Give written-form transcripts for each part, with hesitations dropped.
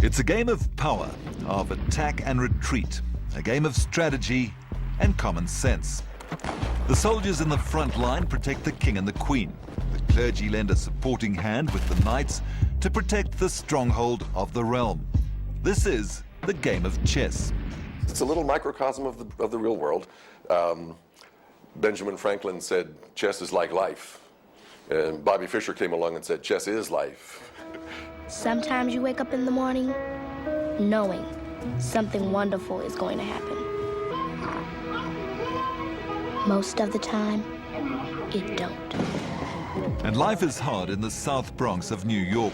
It's a game of power, of attack and retreat, a game of strategy and common sense. The soldiers in the front line protect the king and the queen. The clergy lend a supporting hand with the knights to protect the stronghold of the realm. This is the game of chess. It's a little microcosm of the real world. Benjamin Franklin said, chess is like life. And Bobby Fischer came along and said, chess is life. Sometimes you wake up in the morning knowing something wonderful is going to happen. Most of the time, it don't. And life is hard in the South Bronx of New York.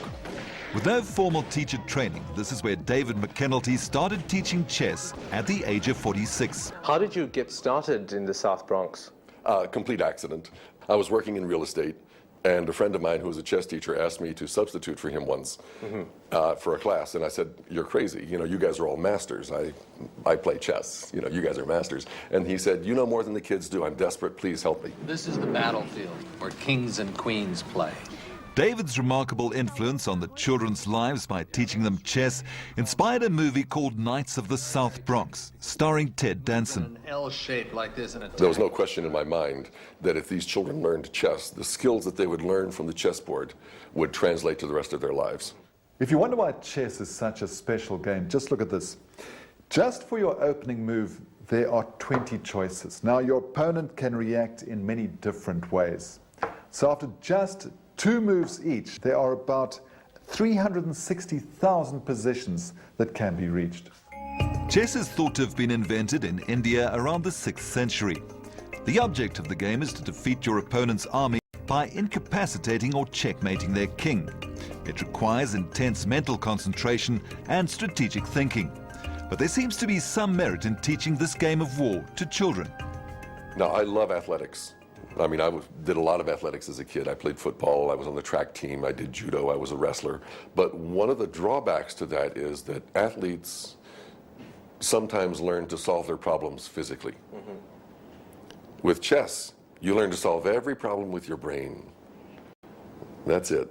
With no formal teacher training, this is where David McKenelty started teaching chess at the age of 46. How did you get started in the South Bronx? Complete accident. I was working in real estate, and a friend of mine who was a chess teacher asked me to substitute for him once for a class. And I said, you're crazy. You know, you guys are all masters. I play chess. You know, you guys are masters. And he said, you know more than the kids do. I'm desperate. Please help me. This is the battlefield where kings and queens play. David's remarkable influence on the children's lives by teaching them chess inspired a movie called Knights of the South Bronx, starring Ted Danson. An L shape like this in a There was no question in my mind that if these children learned chess, the skills that they would learn from the chessboard would translate to the rest of their lives. If you wonder why chess is such a special game, just look at this. Just for your opening move, there are 20 choices. Now, your opponent can react in many different ways. So after just 2 moves each, there are about 360,000 positions that can be reached. Chess is thought to have been invented in India around the 6th century. The object of the game is to defeat your opponent's army by incapacitating or checkmating their king. It requires intense mental concentration and strategic thinking. But there seems to be some merit in teaching this game of war to children. Now, I love athletics. I mean, I did a lot of athletics as a kid. I played football, I was on the track team, I did judo, I was a wrestler. But one of the drawbacks to that is that athletes sometimes learn to solve their problems physically. With chess, you learn to solve every problem with your brain. That's it.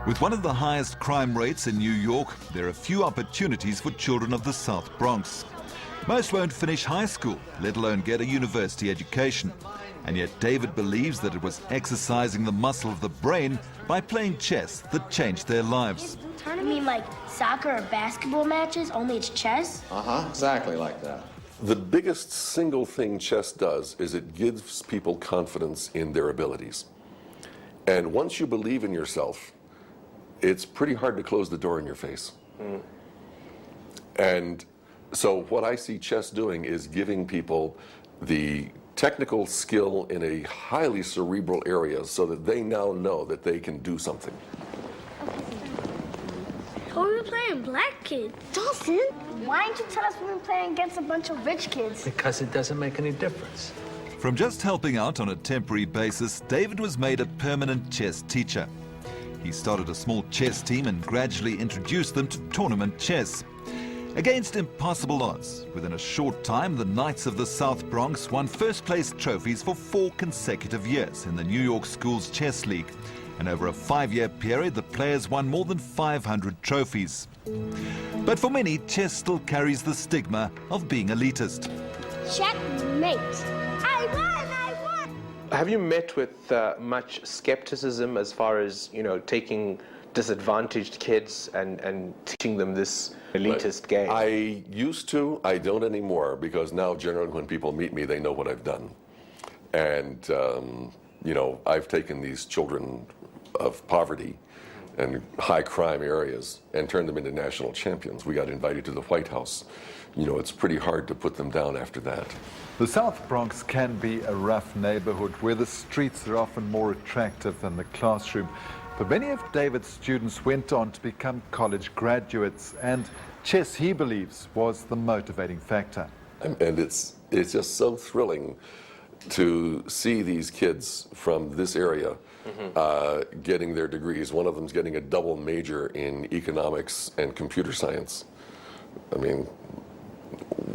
With one of the highest crime rates in New York, there are few opportunities for children of the South Bronx. Most won't finish high school, let alone get a university education. And yet David believes that it was exercising the muscle of the brain by playing chess that changed their lives. You mean like soccer or basketball matches, only it's chess? Exactly like that. The biggest single thing chess does is it gives people confidence in their abilities. And once you believe in yourself, it's pretty hard to close the door in your face. And so what I see chess doing is giving people the technical skill in a highly cerebral area so that they now know that they can do something. Who are we playing, black kids? Dawson, why didn't you tell us we were playing against a bunch of rich kids? Because it doesn't make any difference. From just helping out on a temporary basis, David was made a permanent chess teacher. He started a small chess team and gradually introduced them to tournament chess. Against impossible odds, within a short time, the Knights of the South Bronx won first-place trophies for 4 consecutive years in the New York Schools Chess League. And over a 5-year period, the players won more than 500 trophies. But for many, chess still carries the stigma of being elitist. Checkmate. I won! Have you met with much skepticism as far as, you know, taking disadvantaged kids and teaching them this elitist game? I used to, I don't anymore, because now generally when people meet me, they know what I've done. And, you know, I've taken these children of poverty and high crime areas and turned them into national champions. We got invited to the White House. You know, it's pretty hard to put them down after that. The South Bronx can be a rough neighborhood where the streets are often more attractive than the classroom. But many of David's students went on to become college graduates, and chess, he believes, was the motivating factor. And it's just so thrilling to see these kids from this area getting their degrees. One of them's getting a double major in economics and computer science. I mean,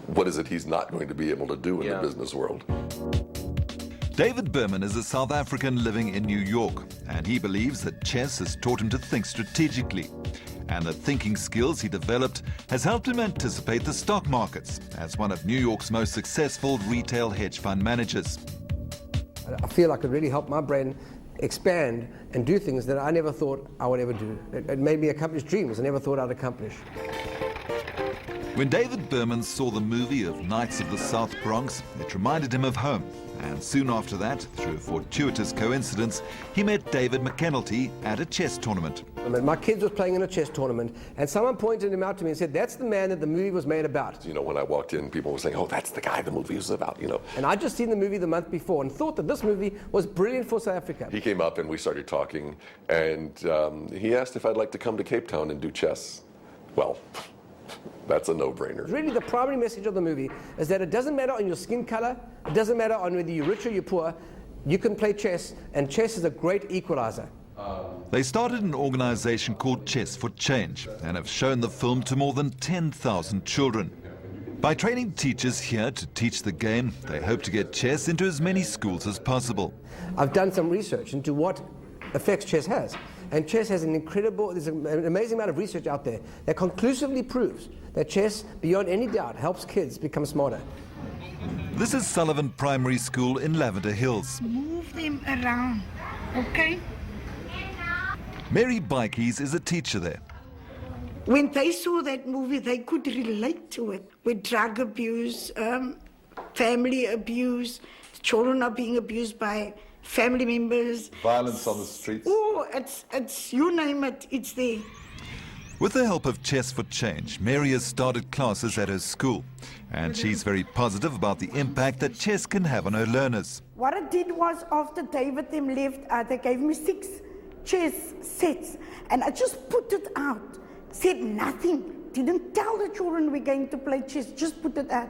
what is it he's not going to be able to do in the business world? David Berman is a South African living in New York, and he believes that chess has taught him to think strategically. And the thinking skills he developed has helped him anticipate the stock markets as one of New York's most successful retail hedge fund managers. I feel I could really help my brain expand and do things that I never thought I would ever do. It made me accomplish dreams I never thought I'd accomplish. When David Berman saw the movie of Knights of the South Bronx, it reminded him of home. And soon after that, through a fortuitous coincidence, he met David McKenulty at a chess tournament. My kids was playing in a chess tournament, and someone pointed him out to me and said, "That's the man that the movie was made about." You know, when I walked in, people were saying, "Oh, that's the guy the movie was about," you know. And I'd just seen the movie the month before and thought that this movie was brilliant for South Africa. He came up and we started talking, and he asked if I'd like to come to Cape Town and do chess. Well, that's a no-brainer. Really, the primary message of the movie is that it doesn't matter on your skin color, it doesn't matter on whether you're rich or you're poor, you can play chess, and chess is a great equalizer. They started an organization called Chess for Change and have shown the film to more than 10,000 children. By training teachers here to teach the game, they hope to get chess into as many schools as possible. I've done some research into what effects chess has. And chess has there's an amazing amount of research out there that conclusively proves that chess, beyond any doubt, helps kids become smarter. This is Sullivan Primary School in Lavender Hills. Move them around, okay? Mary Bikies is a teacher there. When they saw that movie, they could relate to it. With drug abuse, family abuse, children are being abused by family members. Violence on the streets. Oh, it's you name it, it's there. With the help of Chess for Change, Mary has started classes at her school. And she's very positive about the impact that chess can have on her learners. What I did was, after David them left, they gave me 6 chess sets. And I just put it out. Said nothing. Didn't tell the children we're going to play chess. Just put it out.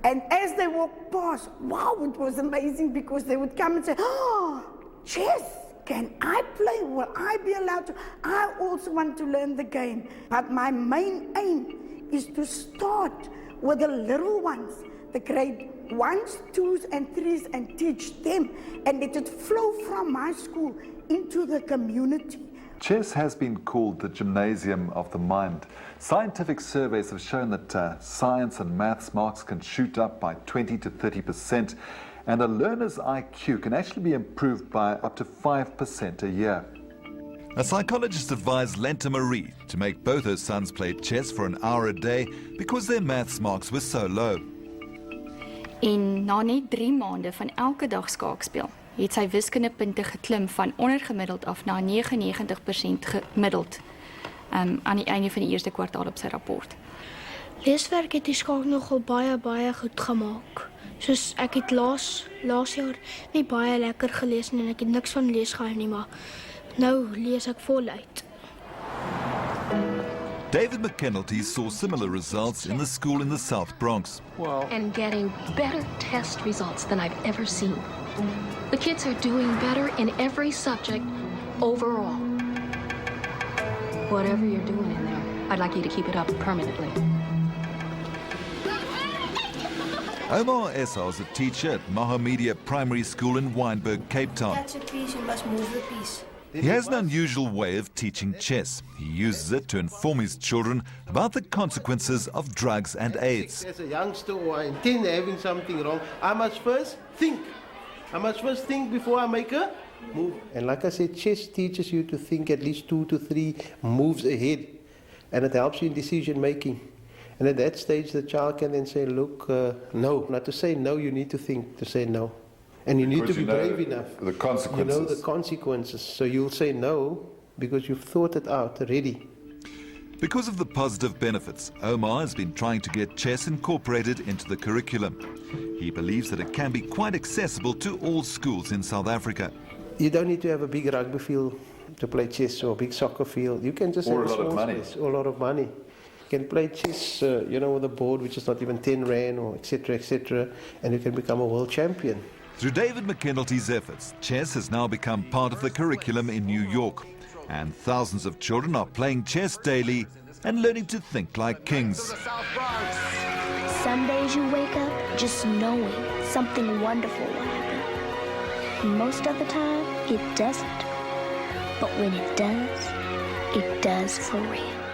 And as they walked past, wow, it was amazing, because they would come and say, "Oh, chess, can I play? Will I be allowed to? I also want to learn the game." But my main aim is to start with the little ones, the grade 1s, 2s, and 3s, and teach them, and let it flow from my school into the community. Chess has been called the gymnasium of the mind. Scientific surveys have shown that science and maths marks can shoot up by 20 to 30%, and a learner's IQ can actually be improved by up to 5% a year. A psychologist advised Lenta Marie to make both her sons play chess for an hour a day because their maths marks were so low. En na net 3 maande van elke dag skaak speel, het sy wiskundepunte geklim van ondergemiddeld af na 99% gemiddeld aan die einde van die eerste kwartaal op sy rapport. Leeswerk het die skaak nogal baie goed gemaak. Soos ek het laas jaar nie baie lekker gelees nie en ek het niks van lees gehou nie, maar nou lees ek voluit. David McKenulty saw similar results in the school in the South Bronx. And getting better test results than I've ever seen. The kids are doing better in every subject overall. Whatever you're doing in there, I'd like you to keep it up permanently. Omar Essa is a teacher at Mahomedia Primary School in Wynberg, Cape Town. That's a piece, you must move the piece. He has an unusual way of teaching chess. He uses it to inform his children about the consequences of drugs and AIDS. As a youngster or I intend having something wrong, I must first think. I must first think before I make a move. And like I said, chess teaches you to think at least 2 to 3 moves ahead. And it helps you in decision making. And at that stage, the child can then say, look, no. Not to say no, you need to think to say no. And you need to be brave enough. The consequences. You know the consequences. So you'll say no because you've thought it out already. Because of the positive benefits, Omar has been trying to get chess incorporated into the curriculum. He believes that it can be quite accessible to all schools in South Africa. You don't need to have a big rugby field to play chess or a big soccer field. You can just have a small space or a lot of money. You can play chess, with a board which is not even 10 rand or etc., and you can become a world champion. Through David McKenulty's efforts, chess has now become part of the curriculum in New York. And thousands of children are playing chess daily and learning to think like kings. Some days you wake up just knowing something wonderful will happen. Most of the time, it doesn't. But when it does, it does for real.